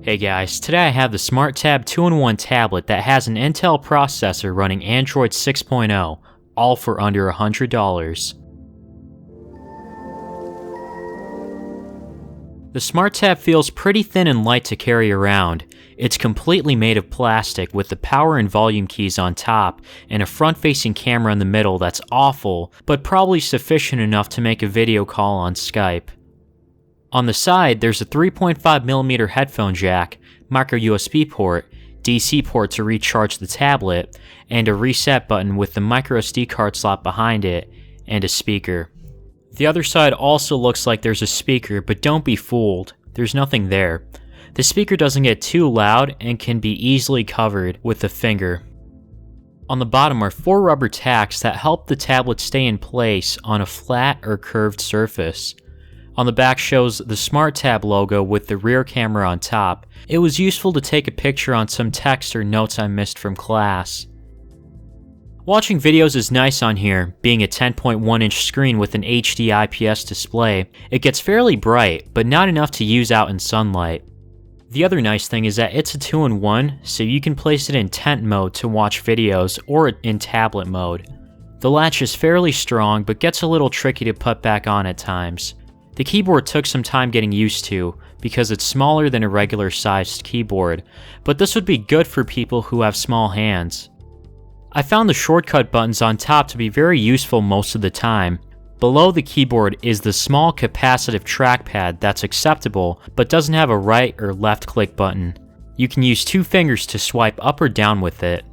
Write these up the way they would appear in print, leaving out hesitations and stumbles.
Hey guys, today I have the Smartab 2-in-1 tablet that has an Intel processor running Android 6.0, all for under $100. The Smartab feels pretty thin and light to carry around. It's completely made of plastic with the power and volume keys on top and a front-facing camera in the middle that's awful, but probably sufficient enough to make a video call on Skype. On the side, there's a 3.5mm headphone jack, micro USB port, DC port to recharge the tablet, and a reset button with the micro SD card slot behind it, and a speaker. The other side also looks like there's a speaker, but don't be fooled, there's nothing there. The speaker doesn't get too loud and can be easily covered with a finger. On the bottom are 4 rubber tacks that help the tablet stay in place on a flat or curved surface. On the back shows the Smartab logo with the rear camera on top. It was useful to take a picture on some text or notes I missed from class. Watching videos is nice on here, being a 10.1-inch screen with an HD IPS display. It gets fairly bright, but not enough to use out in sunlight. The other nice thing is that it's a 2-in-1, so you can place it in tent mode to watch videos or in tablet mode. The latch is fairly strong, but gets a little tricky to put back on at times. The keyboard took some time getting used to, because it's smaller than a regular sized keyboard, but this would be good for people who have small hands. I found the shortcut buttons on top to be very useful most of the time. Below the keyboard is the small capacitive trackpad that's acceptable, but doesn't have a right or left click button. You can use 2 fingers to swipe up or down with it.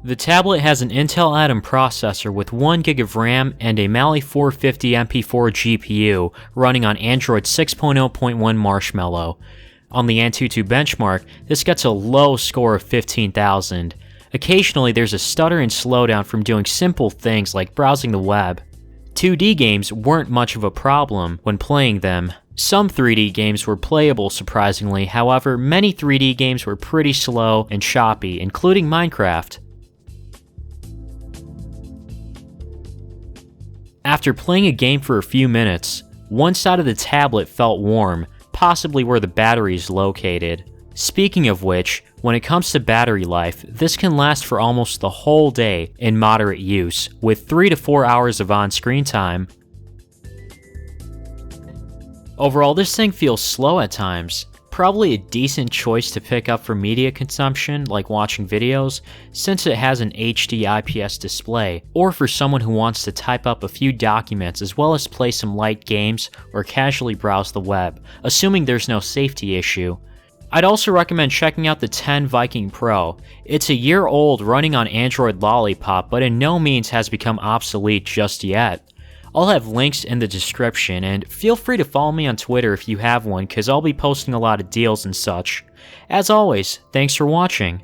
The tablet has an Intel Atom processor with 1GB of RAM and a Mali 450 MP4 GPU running on Android 6.0.1 Marshmallow. On the Antutu benchmark, this gets a low score of 15,000. Occasionally there's a stutter and slowdown from doing simple things like browsing the web. 2D games weren't much of a problem when playing them. Some 3D games were playable surprisingly, however many 3D games were pretty slow and choppy, including Minecraft. After playing a game for a few minutes, one side of the tablet felt warm, possibly where the battery is located. Speaking of which, when it comes to battery life, this can last for almost the whole day in moderate use, with 3 to 4 hours of on-screen time. Overall, this thing feels slow at times. Probably a decent choice to pick up for media consumption, like watching videos, since it has an HD IPS display, or for someone who wants to type up a few documents as well as play some light games or casually browse the web, assuming there's no safety issue. I'd also recommend checking out the 10 Viking Pro. It's a year old, running on Android Lollipop, but in no means has become obsolete just yet. I'll have links in the description, and feel free to follow me on Twitter if you have one, cause I'll be posting a lot of deals and such. As always, thanks for watching.